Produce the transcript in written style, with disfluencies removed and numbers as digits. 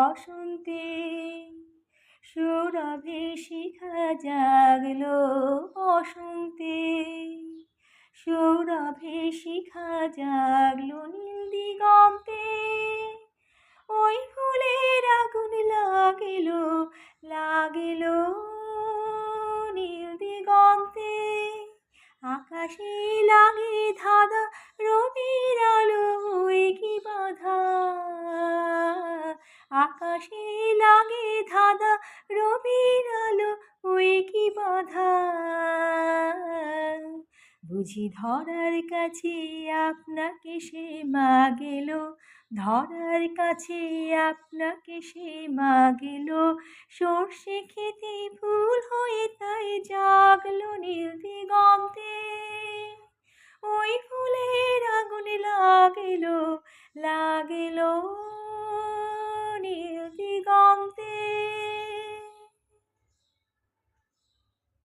বসন্তে সৌরভে শিখা জাগলো বসন্তে, সৌরভে শিখা জাগলো নীল দিগন্তে। ওই ফুলের আগুন লাগিলো লাগিলো নীল দিগন্তে। আকাশে লাগে ধাঁধা রবির আলো ওই কি বাধা, আকাশে লাগে ধাঁধা রবির আলো ওই কি বাধা। বুঝি ধরার কাছে আপনাকে সে মা গেল, ধরার কাছে আপনাকে সে মা গেল। সর্ষে খেতে